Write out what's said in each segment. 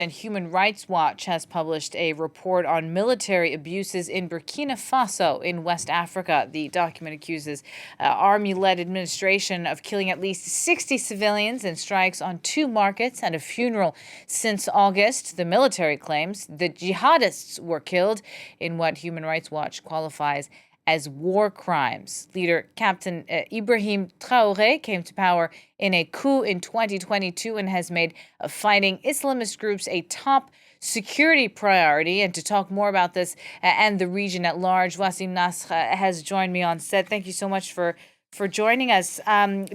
And Human Rights Watch has published a report on military abuses in Burkina Faso in West Africa. The document accuses army-led administration of killing at least 60 civilians in strikes on 2 markets and a funeral since August. The military claims the jihadists were killed in what Human Rights Watch qualifies as war crimes. Leader Captain Ibrahim Traoré came to power in a coup in 2022 and has made fighting Islamist groups a top security priority. And to talk more about this and the region at large, Wassim Nasr has joined me on set. Thank you so much for joining us.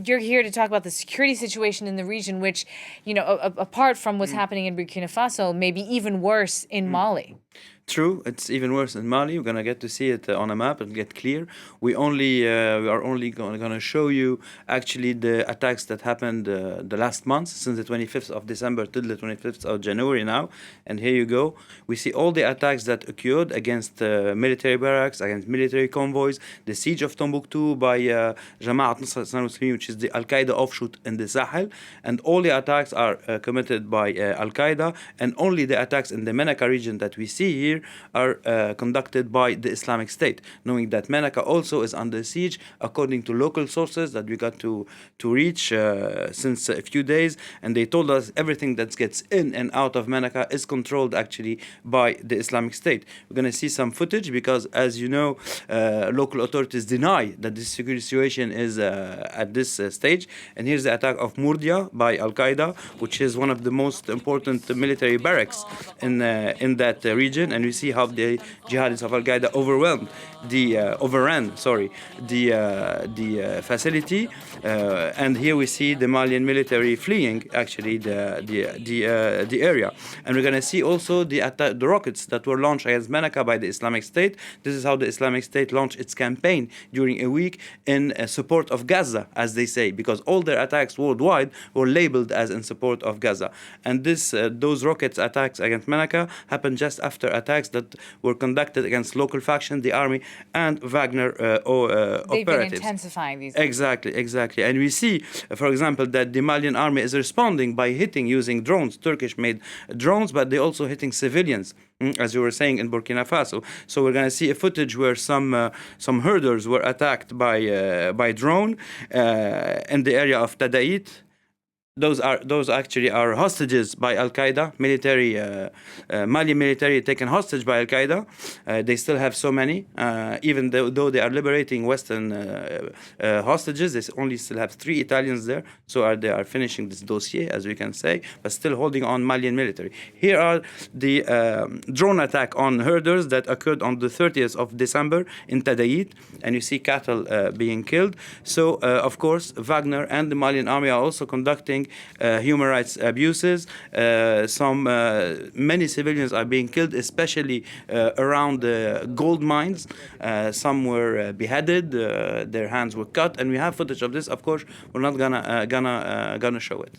You're here to talk about the security situation in the region, which, apart from what's happening in Burkina Faso, may be even worse in Mali. True, it's even worse in Mali. We're gonna get to see it on a map and get clear. We are only gonna show you actually the attacks that happened the last month, since the 25th of December till the 25th of January now. And here you go. We see all the attacks that occurred against military barracks, against military convoys, the siege of Timbuktu by Jama'at Nasr al-Muslimin, which is the Al-Qaeda offshoot in the Sahel, and all the attacks are committed by Al-Qaeda, and only the attacks in the Menaka region that we see here are conducted by the Islamic State, knowing that Menaka also is under siege, according to local sources that we got to reach since a few days, and they told us everything that gets in and out of Menaka is controlled actually by the Islamic State. We're going to see some footage because, as you know, local authorities deny that this security situation is at this stage. And here's the attack of Murdia by Al-Qaeda, which is one of the most important military barracks in that region. And we see how the jihadists of Al-Qaeda overran the facility. And here we see the Malian military fleeing actually the area. And we're going to see also the rockets that were launched against Menaka by the Islamic State. This is how the Islamic State launched its campaign during a week in support of Gaza, as they say, because all their attacks worldwide were labeled as in support of Gaza. And those rockets attacks against Menaka happened just after attacks that were conducted against local faction, the army, and Wagner operatives. They've been intensifying these. Exactly. And we see, for example, that the Malian army is responding by hitting using drones, Turkish-made drones, but they're also hitting civilians, as you were saying, in Burkina Faso. So we're going to see a footage where some herders were attacked by drone in the area of Tadait. Those actually are hostages by Al-Qaeda, Mali military taken hostage by Al-Qaeda. They still have so many, even though they are liberating Western hostages. They only still have 3 Italians there, so they are finishing this dossier, as we can say, but still holding on Malian military. Here are the drone attack on herders that occurred on the 30th of December in Tadait, and you see cattle being killed. So, of course, Wagner and the Malian army are also conducting human rights abuses. Many civilians are being killed, especially around the gold mines. Some were beheaded, their hands were cut, and we have footage of this. Of course, we're not gonna show it.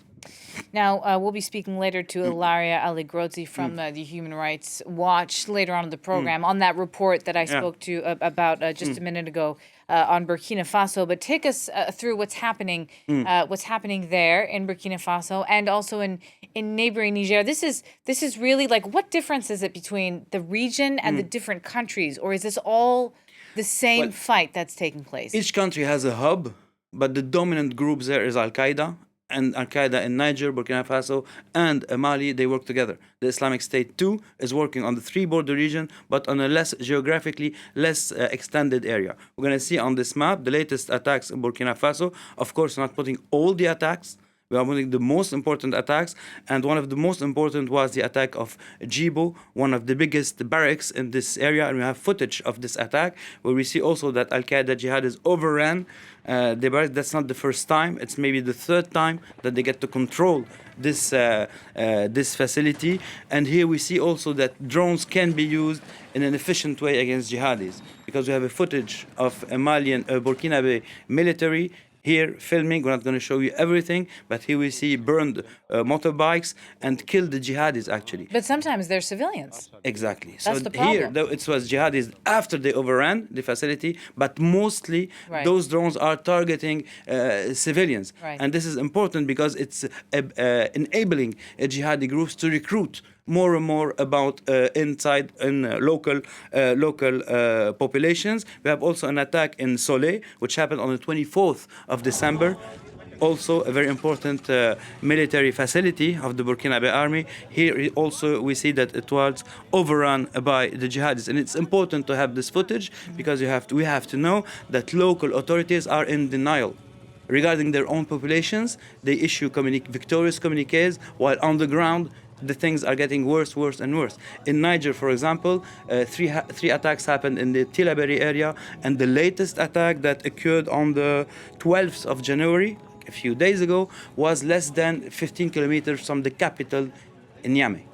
Now, we'll be speaking later to Ilaria Aligrozzi from the Human Rights Watch later on in the program on that report that I spoke to about just a minute ago on Burkina Faso. But take us through what's happening there in Burkina Faso and also in neighboring Niger. This is really like, what difference is it between the region and the different countries, or is this all the same fight that's taking place? Each country has a hub, but the dominant groups there is Al-Qaeda. And Al-Qaeda in Niger, Burkina Faso, and Mali, they work together. The Islamic State, too, is working on the 3-border region, but on a geographically less extended area. We're going to see on this map the latest attacks in Burkina Faso. Of course, not putting all the attacks. We are putting the most important attacks, and one of the most important was the attack of Djibo, one of the biggest barracks in this area, and we have footage of this attack, where we see also that Al-Qaeda jihadists overran the barracks. That's not the first time, it's maybe the 3rd time that they get to control this facility. And here we see also that drones can be used in an efficient way against jihadis, because we have a footage of a Malian, Burkinabe military here filming. We're not going to show you everything, but here we see burned motorbikes and killed the jihadis actually. But sometimes they're civilians. Exactly. That's the problem. Here, though, it was jihadis after they overran the facility, but mostly those drones are targeting civilians. Right. And this is important because it's enabling jihadi groups to recruit more and more about inside in local populations. We have also an attack in Soleil, which happened on the 24th of December. Also a very important military facility of the Burkina army. Here also we see that it was overrun by the jihadists, and it's important to have this footage because we have to know that local authorities are in denial regarding their own populations. They issue victorious communiques, while on the ground the things are getting worse, worse, and worse. In Niger, for example, three attacks happened in the Tilaberi area, and the latest attack that occurred on the 12th of January, a few days ago, was less than 15 kilometers from the capital in Niamey.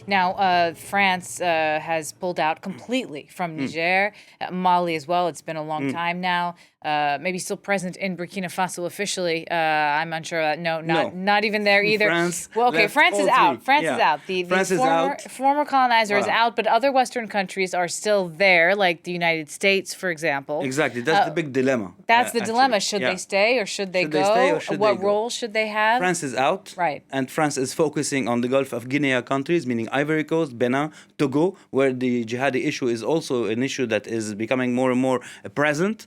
Now, France has pulled out completely from Niger, Mali as well. It's been a long time now. Maybe still present in Burkina Faso officially. I'm unsure. No, not even there either. France France is out. France is out. The France is out. Former colonizer is out, but other Western countries are still there, like the United States, for example. Exactly. That's the big dilemma. That's the dilemma. Should they stay or should they go? They stay or should what they go? role should they have? France is out. Right. And France is focusing on the Gulf of Guinea countries, meaning Ivory Coast, Benin, Togo, where the jihadi issue is also an issue that is becoming more and more present.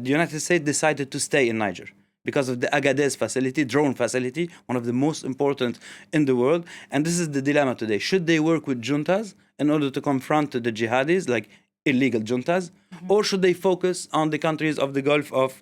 The United States decided to stay in Niger because of the Agadez facility, drone facility, one of the most important in the world. And this is the dilemma today. Should they work with juntas in order to confront the jihadis, like illegal juntas, or should they focus on the countries of the Gulf of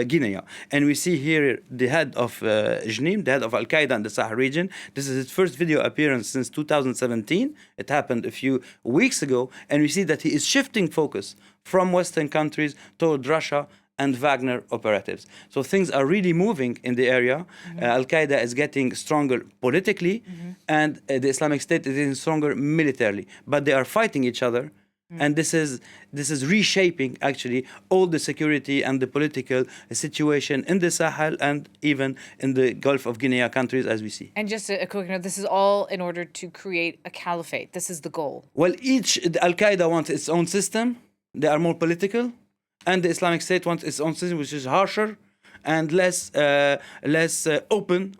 Guinea? And we see here the head of Jnim, the head of Al-Qaeda in the Sahel region. This is his first video appearance since 2017. It happened a few weeks ago. And we see that he is shifting focus from Western countries toward Russia and Wagner operatives. So things are really moving in the area. Al-Qaeda is getting stronger politically, and the Islamic State is getting stronger militarily. But they are fighting each other. And this is reshaping actually all the security and the political situation in the Sahel and even in the Gulf of Guinea countries, as we see. And just a quick note, this is all in order to create a caliphate. This is the goal. Well, Al-Qaeda wants its own system. They are more political. And the Islamic State wants its own system, which is harsher and less open,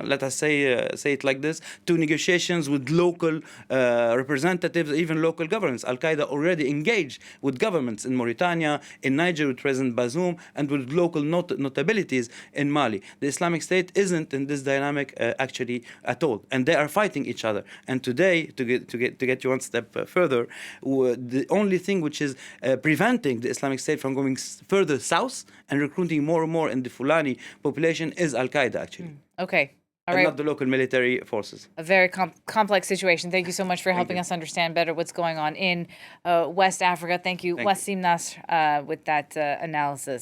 let us say it like this, to negotiations with local representatives, even local governments. Al-Qaeda already engaged with governments in Mauritania, in Niger with President Bazoum, and with local notabilities in Mali. The Islamic State isn't in this dynamic actually at all, and they are fighting each other. And today, to get you one step further, the only thing which is preventing the Islamic State from going further south and recruiting more and more in the Fulani population is Al-Qaeda, actually. Okay. All and right. not the local military forces. A very complex situation. Thank you so much for helping us understand better what's going on in West Africa. Thank you, Wassim Nasr, with that analysis.